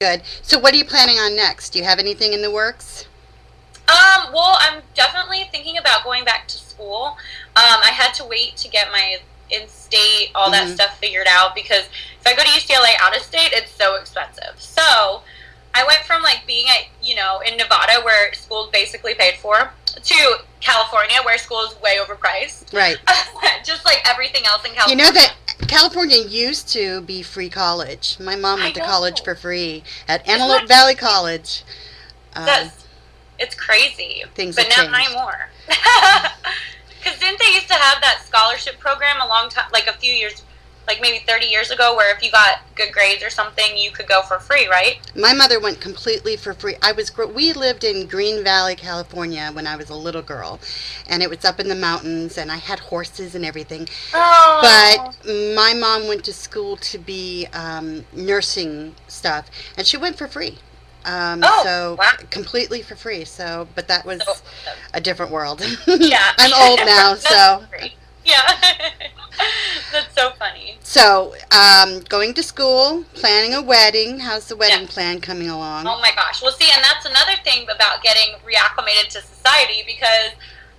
Good. So what are you planning on next? Do you have anything in the works? Well, I'm definitely thinking about going back to school. I had to wait to get my in-state, all that Hmm. stuff figured out because if I go to UCLA out of state, it's so expensive. So I went from like being in Nevada where school is basically paid for to California where school is way overpriced. Right. Just like everything else in You know California. that California used to be free college. My mom I went to college know. for free at Isn't Antelope that Valley College. Um, that's it's crazy. Things But have not changed. anymore. Because didn't they used to have that scholarship program a long time, like a few years, like maybe 30 years ago, where if you got good grades or something, you could go for free, right? My mother went completely for free. We lived in Green Valley, California when I was a little girl, and it was up in the mountains, and I had horses and everything. Oh, But my mom went to school to be nursing stuff, and she went for free. oh, So wow. completely for free. So, but that So, was a different world. yeah. I'm old now, That's so great. Yeah. That's so funny. going to school, planning a wedding. How's the Yeah. wedding plan coming along? Oh my gosh. Well, see, and that's another thing about getting reacclimated to society because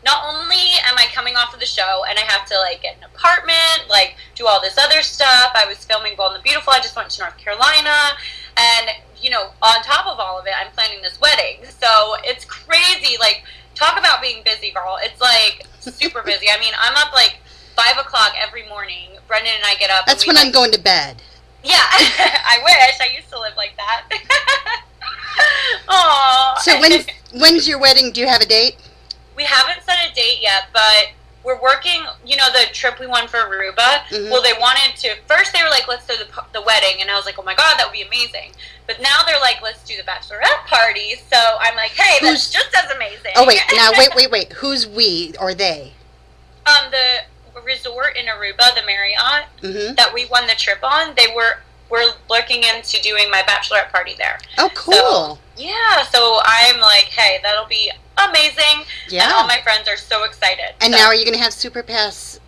not only am I coming off of the show and I have to like get an apartment, like do all this other stuff. I was filming Bold and the Beautiful. I just went to North Carolina, and on top of all of it, I'm planning this wedding. So it's crazy. Like, talk about being busy, girl. It's like super busy. I mean, I'm up like 5 o'clock every morning. Brendan and I get up. And That's when I'm going to bed. yeah, I wish I used to live like that. So Aw. when's your wedding? Do you have a date? We haven't set a date yet, but we're working, the trip we won for Aruba. Hmm. Well, they wanted to, first they were like, let's do the wedding. And I was like, oh my God, that would be amazing. But now they're like, let's do the bachelorette party. So I'm like, hey, that's Who's? just as amazing. Oh wait, now wait. Who's we or they? The resort in Aruba, the Marriott, Hmm. that we won the trip on, we're looking into doing my bachelorette party there. Oh, So, cool. yeah, so I'm like, hey, that'll be amazing. And all Yeah. my friends are so excited. And So, now are you going to have Super Pass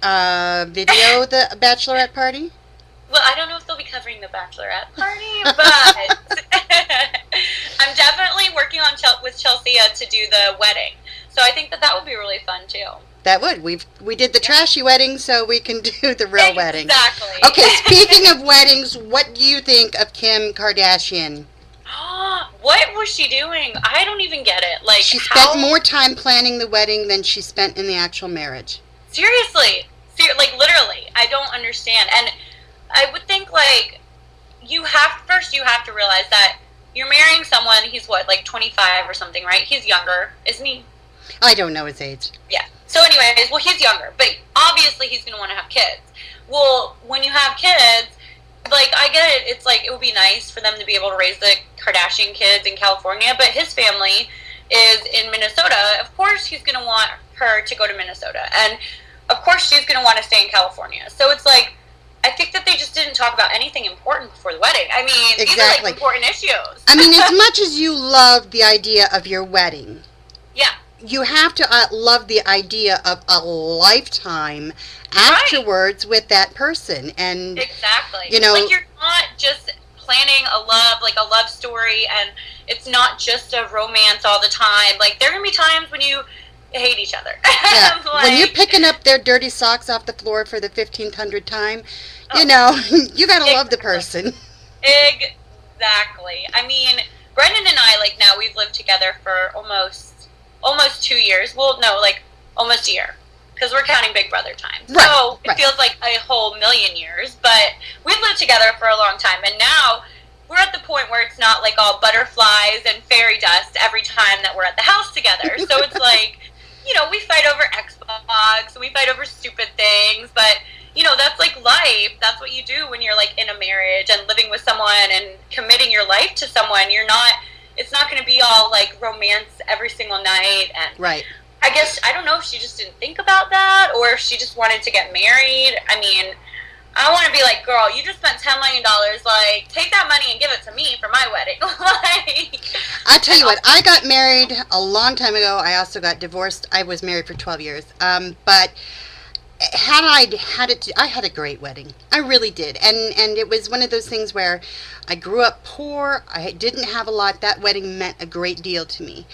video the bachelorette party? well, I don't know if they'll be covering the bachelorette party, but I'm definitely working on with Chelsea to do the wedding. So I think that would be really fun too. That would. We did the trashy wedding, so we can do the real wedding. Exactly. Okay, speaking of weddings, what do you think of Kim Kardashian? What was she doing? I don't even get it. Like, She how? spent more time planning the wedding than she spent in the actual marriage. Seriously. Like, literally. I don't understand. And I would think, like, you have to realize that you're marrying someone, he's what, like 25 or something, right? He's younger, isn't he? I don't know his age. Yeah. So anyways, well, he's younger, but obviously he's going to want to have kids. Well, when you have kids, like, I get it. It's like, it would be nice for them to be able to raise the Kardashian kids in California, but his family is in Minnesota. Of course he's going to want her to go to Minnesota. And of course she's going to want to stay in California. So it's like, I think that they just didn't talk about anything important before the wedding. I mean, these are Exactly. like important issues. I mean, as much as you love the idea of your wedding, Yeah. you have to love the idea of a lifetime Right. afterwards with that person. And, Exactly. you know, like, you're not just planning a love story, and it's not just a romance all the time. Like, there are gonna be times when you hate each other. yeah, when you're Like, picking up their dirty socks off the floor for the 1500th time, oh, you got to love the exactly. person. Exactly. I mean, Brendan and I, like, now we've lived together for almost 2 years. Well, no, like almost a year, because we're counting Big Brother time. Right, So it right. feels like a whole million years. But we've lived together for a long time, and now we're at the point where it's not like all butterflies and fairy dust every time that we're at the house together. So it's like, we fight over Xbox, we fight over stupid things, but that's like life. That's what you do when you're like in a marriage and living with someone and committing your life to someone. It's not going to be all like romance every single night. And Right. I guess, I don't know if she just didn't think about that or if she just wanted to get married. I mean, I want to be like, girl, you just spent $10 million. Like, take that money and give it to me for my wedding. Like, I tell you what, I got married a long time ago. I also got divorced. I was married for 12 years. But had I had it, I had a great wedding. I really did, and it was one of those things where I grew up poor. I didn't have a lot. That wedding meant a great deal to me.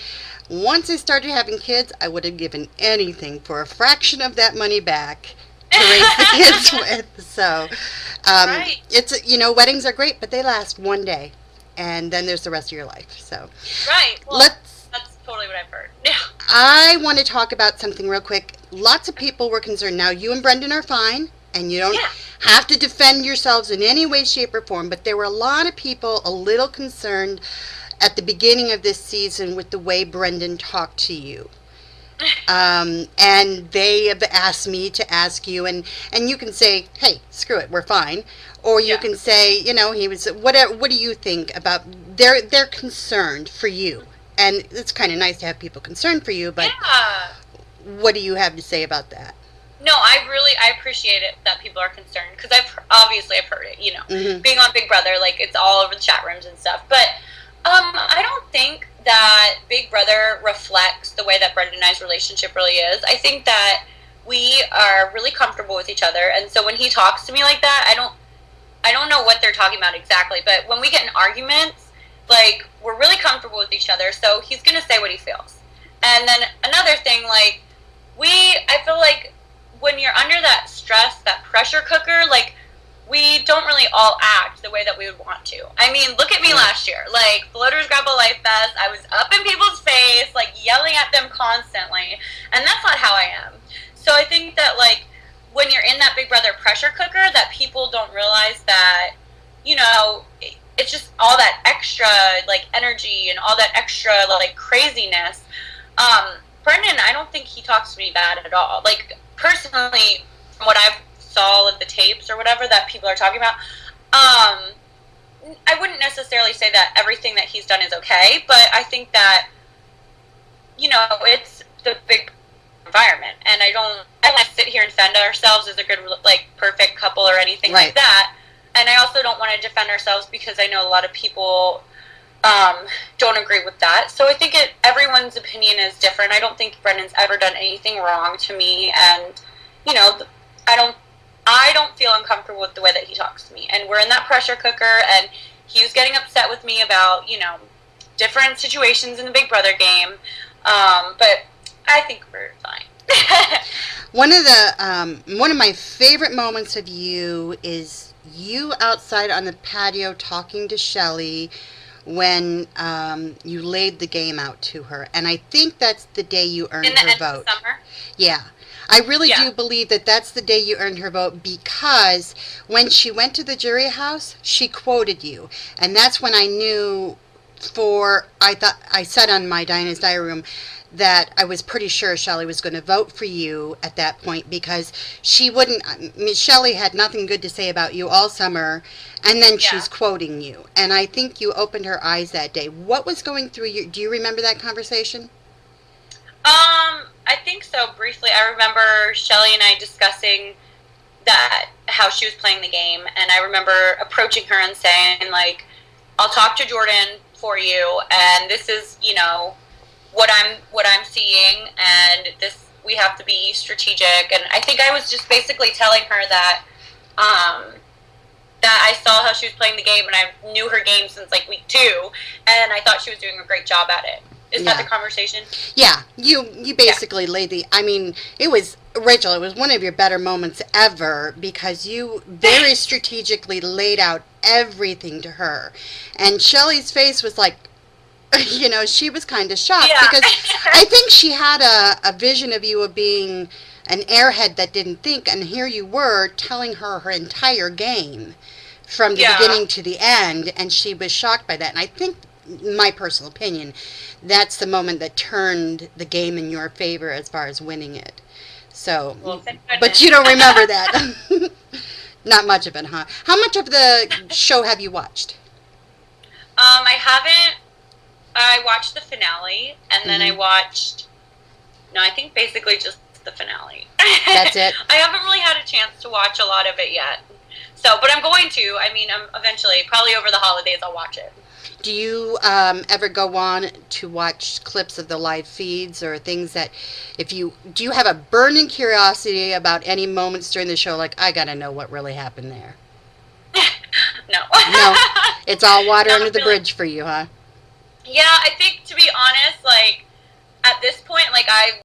Once I started having kids, I would have given anything for a fraction of that money back to raise the kids with. So, Right. it's, weddings are great, but they last one day, and then there's the rest of your life. So, Right. Well, let's. that's totally what I've heard. Yeah. I want to talk about something real quick. Lots of people were concerned. Now, you and Brendan are fine, and you don't Yeah. have to defend yourselves in any way, shape, or form, but there were a lot of people a little concerned at the beginning of this season with the way Brendan talked to you. And they have asked me to ask you, and you can say, hey, screw it, we're fine. Or you Yeah. can say, he was, what do you think about, they're concerned for you. And it's kind of nice to have people concerned for you, but Yeah. what do you have to say about that? No, I appreciate it that people are concerned because I've heard it, Hmm. being on Big Brother, like it's all over the chat rooms and stuff. But I don't think that Big Brother reflects the way that Brendan and I's relationship really is. I think that we are really comfortable with each other, and so when he talks to me like that, I don't know what they're talking about exactly, but when we get in arguments, like we're really comfortable with each other, so he's gonna say what he feels. And then another thing, like I feel like when you're under that stress, that pressure cooker, like we don't really all act the way that we would want to. I mean, look at me last year. Like, Floaters Grab a Life Fest, I was up in people's face, like, yelling at them constantly. And that's not how I am. So I think that, like, when you're in that Big Brother pressure cooker, that people don't realize that, it's just all that extra, like, energy and all that extra, like, craziness. Brendan, I don't think he talks to me bad at all. Like, personally, from what I've all of the tapes or whatever that people are talking about, I wouldn't necessarily say that everything that he's done is okay, but I think that it's the big environment, and I don't want to sit here and defend ourselves as a good, like, perfect couple or anything Right. like that. And I also don't want to defend ourselves because I know a lot of people don't agree with that. So I think everyone's opinion is different. I don't think Brendan's ever done anything wrong to me, and I don't feel uncomfortable with the way that he talks to me. And we're in that pressure cooker, and he was getting upset with me about, different situations in the Big Brother game. But I think we're fine. One of my favorite moments of you is you outside on the patio talking to Shelly when you laid the game out to her. And I think that's the day you earned In the her end vote. of the summer. Yeah. I really Yeah. do believe that that's the day you earned her vote, because when she went to the jury house, she quoted you. And that's when I knew I said on my Diana's Diary Room that I was pretty sure Shelley was going to vote for you at that point, because she wouldn't, Shelley had nothing good to say about you all summer, and then Yeah. she's quoting you. And I think you opened her eyes that day. What was going through do you remember that conversation? I think so, briefly. I remember Shelly and I discussing how she was playing the game, and I remember approaching her and saying, like, I'll talk to Jordan for you, and this is, what I'm seeing, and we have to be strategic. And I think I was just basically telling her that I saw how she was playing the game, and I knew her game since, like, week 2, and I thought she was doing a great job at it. Is that the conversation? Yeah, you basically laid it was, Rachel, it was one of your better moments ever, because you very strategically laid out everything to her. And Shelley's face was like, she was kind of shocked, because I think she had a vision of you of being an airhead that didn't think, and here you were telling her entire game from the beginning to the end, and she was shocked by that. And I think, my personal opinion, that's the moment that turned the game in your favor as far as winning it. So, Well, but you don't remember that. Not much of it, huh? How much of the show have you watched? I haven't. I watched the finale, and then I watched, I think basically just the finale. That's it? I haven't really had a chance to watch a lot of it yet. So, but I'm going to. I mean, eventually, probably over the holidays, I'll watch it. Do you ever go on to watch clips of the live feeds or things that, do you have a burning curiosity about any moments during the show? Like, I gotta know what really happened there. No. No, it's all water Not under the really. bridge for you, huh? Yeah, I think, to be honest, like, at this point, like, I